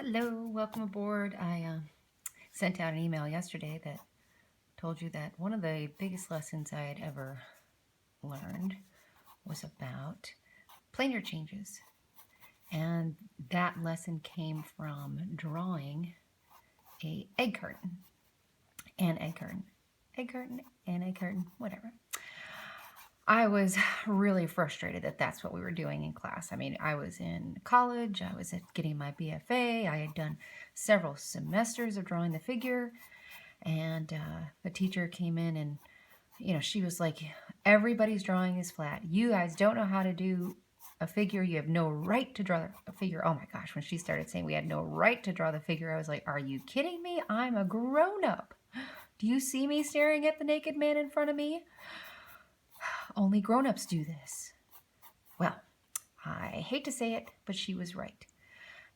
Hello, welcome aboard. I sent out an email yesterday that told you that one of the biggest lessons I had ever learned was about planar changes. And that lesson came from drawing a egg carton. An egg carton. Egg carton, an egg carton, whatever. I was really frustrated that that's what we were doing in class. I mean, I was in college, I was getting my BFA, I had done several semesters of drawing the figure, and the teacher came in and, she was like, everybody's drawing is flat. You guys don't know how to do a figure. You have no right to draw a figure. Oh my gosh, when she started saying we had no right to draw the figure, I was like, are you kidding me? I'm a grown-up. Do you see me staring at the naked man in front of me? Only grown-ups do this. Well, I hate to say it, but she was right.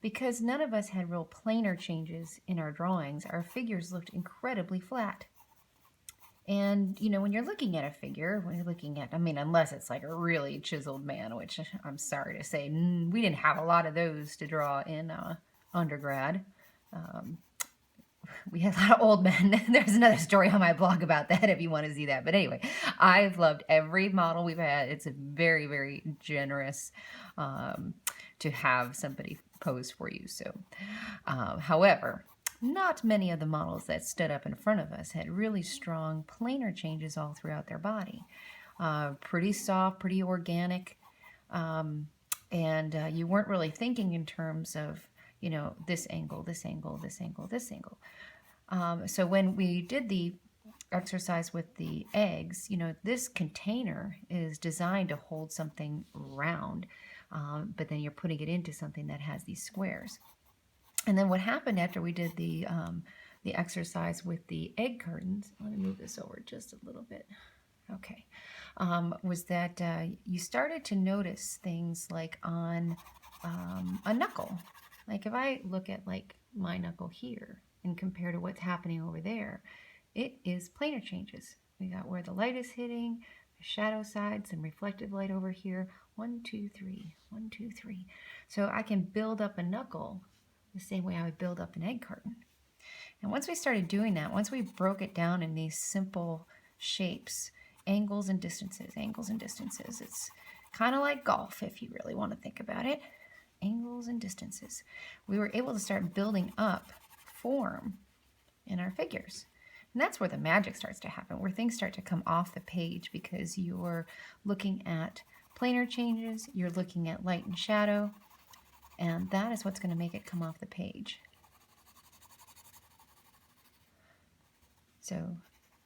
Because none of us had real planar changes in our drawings, our figures looked incredibly flat. And, when you're looking at a figure, unless it's like a really chiseled man, which I'm sorry to say, we didn't have a lot of those to draw in undergrad. We had a lot of old men. There's another story on my blog about that if you want to see that. But anyway, I've loved every model we've had. It's a very, very generous to have somebody pose for you. So, however, not many of the models that stood up in front of us had really strong planar changes all throughout their body. Pretty soft, pretty organic, and you weren't really thinking in terms of, this angle, this angle, this angle, this angle. So when we did the exercise with the eggs, this container is designed to hold something round, but then you're putting it into something that has these squares. And then what happened after we did the exercise with the egg cartons, let me move this over just a little bit, okay, was that you started to notice things like on a knuckle. Like if I look at like my knuckle here and compare to what's happening over there, it is planar changes. We got where the light is hitting, the shadow side, some reflective light over here, 1, 2, 3, 1, 2, 3. So I can build up a knuckle the same way I would build up an egg carton. And once we started doing that, once we broke it down in these simple shapes, angles and distances, it's kind of like golf if you really want to think about it. Angles and distances. We were able to start building up form in our figures. And that's where the magic starts to happen, where things start to come off the page because you're looking at planar changes, you're looking at light and shadow, and that is what's going to make it come off the page. So,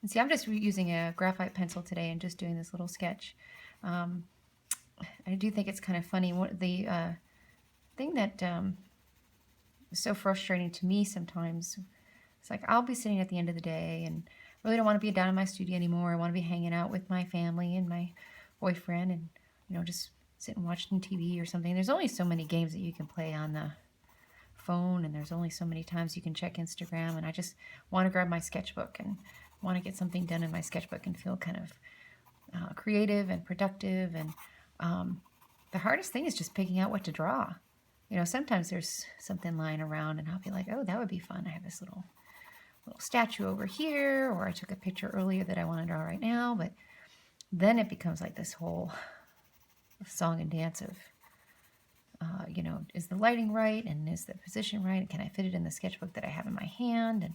see, I'm just using a graphite pencil today and just doing this little sketch. I do think it's kind of funny. The thing that is so frustrating to me sometimes, it's like I'll be sitting at the end of the day and really don't want to be down in my studio anymore. I want to be hanging out with my family and my boyfriend and, just sitting watching TV or something. There's only so many games that you can play on the phone, and there's only so many times you can check Instagram, and I just want to grab my sketchbook and want to get something done in my sketchbook and feel kind of creative and productive. And the hardest thing is just picking out what to draw. Sometimes there's something lying around and I'll be like, oh, that would be fun. I have this little statue over here, or I took a picture earlier that I want to draw right now. But then it becomes like this whole song and dance of, is the lighting right? And is the position right? And can I fit it in the sketchbook that I have in my hand? And,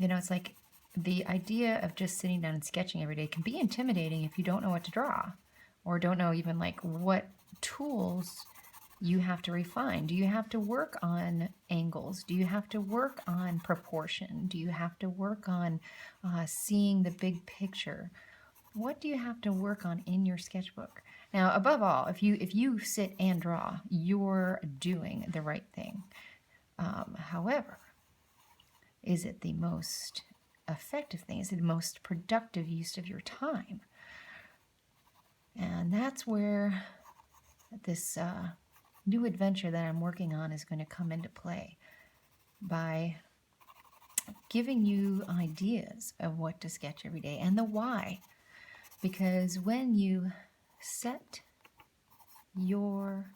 it's like the idea of just sitting down and sketching every day can be intimidating if you don't know what to draw, or don't know even like what tools you have to refine. Do you have to work on angles? Do you have to work on proportion? Do you have to work on seeing the big picture? What do you have to work on in your sketchbook? Now, above all, if you sit and draw, you're doing the right thing. However, is it the most effective thing? Is it the most productive use of your time? And that's where this new adventure that I'm working on is going to come into play, by giving you ideas of what to sketch every day and the why. Because when you set your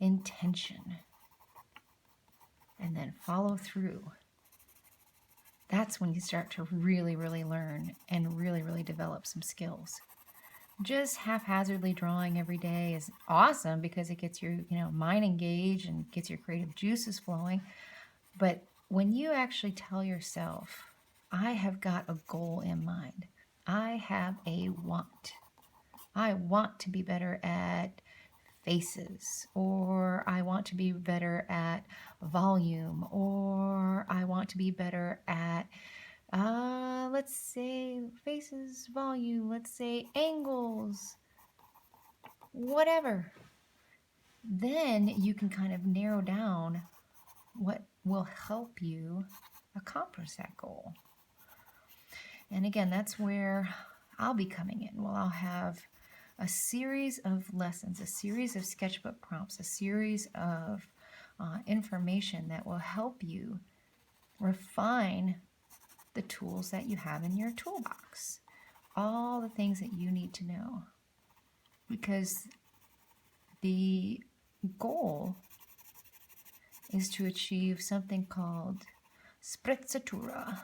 intention and then follow through. That's when you start to really, really learn and really, really develop some skills. Just haphazardly drawing every day is awesome because it gets your, mind engaged and gets your creative juices flowing. But when you actually tell yourself, I have got a goal in mind, I have a want. I want to be better at faces, or I want to be better at volume, or I want to be better at, let's say faces, volume, let's say angles, whatever. Then you can kind of narrow down what will help you accomplish that goal. And again, that's where I'll be coming in. Well, I'll have a series of lessons, a series of sketchbook prompts, a series of information that will help you refine the tools that you have in your toolbox. All the things that you need to know. Because the goal is to achieve something called Sprezzatura.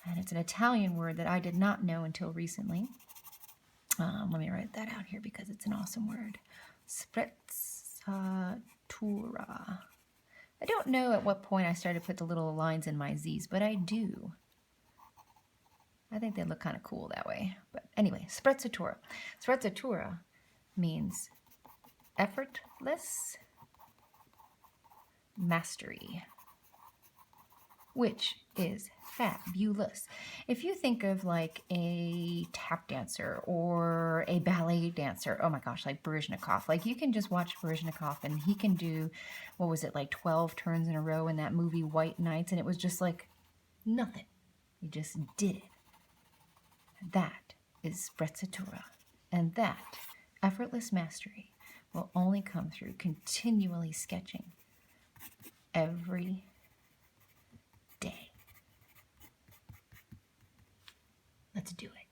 And it's an Italian word that I did not know until recently. Let me write that out here because it's an awesome word. Sprezzatura. I don't know at what point I started to put the little lines in my Z's, but I do. I think they look kind of cool that way. But anyway, Sprezzatura. Sprezzatura means effortless mastery, which is fabulous. If you think of like a tap dancer or a ballet dancer, oh my gosh, like Baryshnikov, like you can just watch Baryshnikov and he can do, what was it, like 12 turns in a row in that movie White Nights, and it was just like nothing. He just did it. That is Sprezzatura. And that effortless mastery will only come through continually sketching every day. Let's do it.